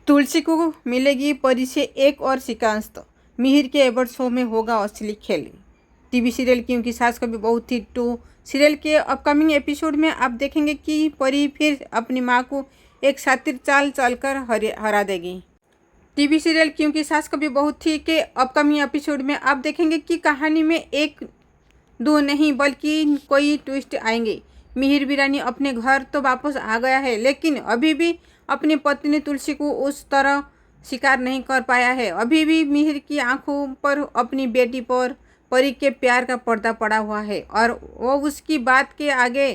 तुलसी को मिलेगी परी से एक और शिकायत। मिहिर के एवॉर्ड शो में होगा असली खेल। टीवी सीरियल क्योंकि सास कभी बहू थी 2 सीरियल के अपकमिंग एपिसोड में आप देखेंगे कि परी फिर अपनी मां को एक शातिर चाल चलकर हरा देगी। टीवी सीरियल क्योंकि सास कभी बहू थी के अपकमिंग एपिसोड में आप देखेंगे कि कहानी में एक दो नहीं बल्कि कोई ट्विस्ट आएंगे। मिहिर वीरानी अपने घर तो वापस आ गया है, लेकिन अभी भी अपनी पत्नी तुलसी को उस तरह स्वीकार नहीं कर पाया है। अभी भी मिहिर की आंखों पर अपनी बेटी पर परी के प्यार का पर्दा पड़ा हुआ है और वो उसकी बात के आगे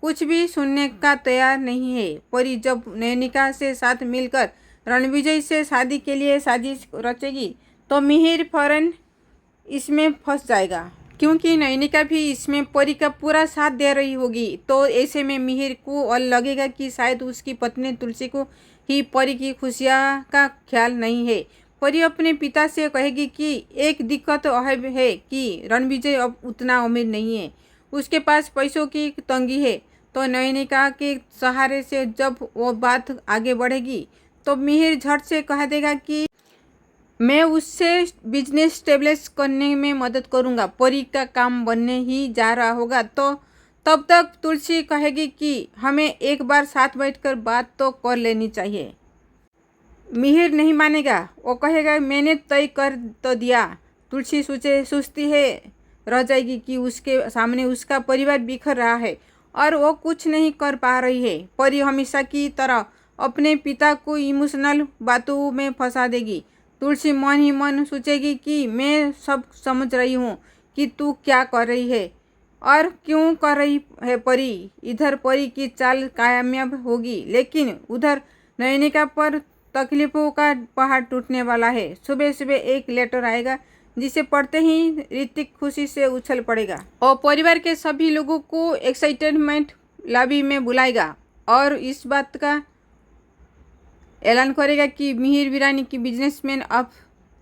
कुछ भी सुनने का तैयार नहीं है। परी जब नयनिका से साथ मिलकर रणविजय से शादी के लिए साजिश रचेगी तो मिहिर फौरन इसमें फंस जाएगा, क्योंकि नयनिका भी इसमें परी का पूरा साथ दे रही होगी। तो ऐसे में मिहिर को और लगेगा कि शायद उसकी पत्नी तुलसी को ही परी की खुशियाँ का ख्याल नहीं है। परी अपने पिता से कहेगी कि एक दिक्कत है कि रणविजय अब उतना अमीर नहीं है, उसके पास पैसों की तंगी है। तो नयनिका के सहारे से जब वो बात आगे बढ़ेगी तो मिहिर झट से कह देगा कि मैं उससे बिजनेस स्टेब्लिश करने में मदद करूंगा, परी का काम बनने ही जा रहा होगा। तो तब तक तुलसी कहेगी कि हमें एक बार साथ बैठकर बात तो कर लेनी चाहिए। मिहिर नहीं मानेगा, वो कहेगा मैंने तय कर तो दिया। तुलसी सोचती है रह जाएगी कि उसके सामने उसका परिवार बिखर रहा है और वो कुछ नहीं कर पा रही है। परी हमेशा की तरह अपने पिता को इमोशनल बातों में फंसा देगी। तुलसी मन ही मन सोचेगी कि मैं सब समझ रही हूँ कि तू क्या कर रही है और क्यों कर रही है परी। इधर परी की चाल कामयाब होगी, लेकिन उधर नयनिका पर तकलीफों का पहाड़ टूटने वाला है। सुबह सुबह एक लेटर आएगा जिसे पढ़ते ही ऋतिक खुशी से उछल पड़ेगा और परिवार के सभी लोगों को एक्साइटमेंट लॉबी में बुलाएगा और इस बात का ऐलान करेगा कि मिहिर वीरानी की बिजनेसमैन ऑफ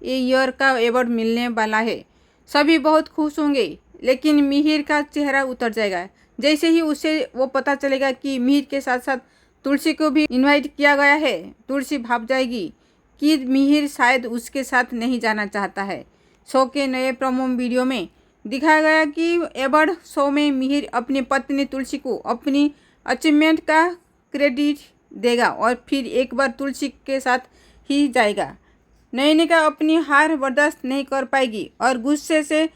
ईयर का अवार्ड मिलने वाला है। सभी बहुत खुश होंगे, लेकिन मिहिर का चेहरा उतर जाएगा जैसे ही उसे वो पता चलेगा कि मिहिर के साथ साथ तुलसी को भी इनवाइट किया गया है। तुलसी भाप जाएगी कि मिहिर शायद उसके साथ नहीं जाना चाहता है। शो के नए प्रोमो वीडियो में दिखाया गया कि अवार्ड शो में मिहिर अपनी पत्नी तुलसी को अपनी अचीवमेंट का क्रेडिट देगा और फिर एक बार तुलसी के साथ ही जाएगा। नयनिका अपनी हार बर्दाश्त नहीं कर पाएगी और गुस्से से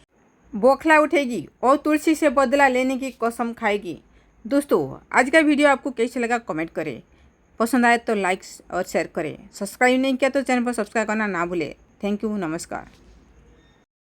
बौखला उठेगी और तुलसी से बदला लेने की कसम खाएगी। दोस्तों, आज का वीडियो आपको कैसे लगा कमेंट करें, पसंद आए तो लाइक और शेयर करें। सब्सक्राइब नहीं किया तो चैनल पर सब्सक्राइब करना ना भूलें। थैंक यू, नमस्कार।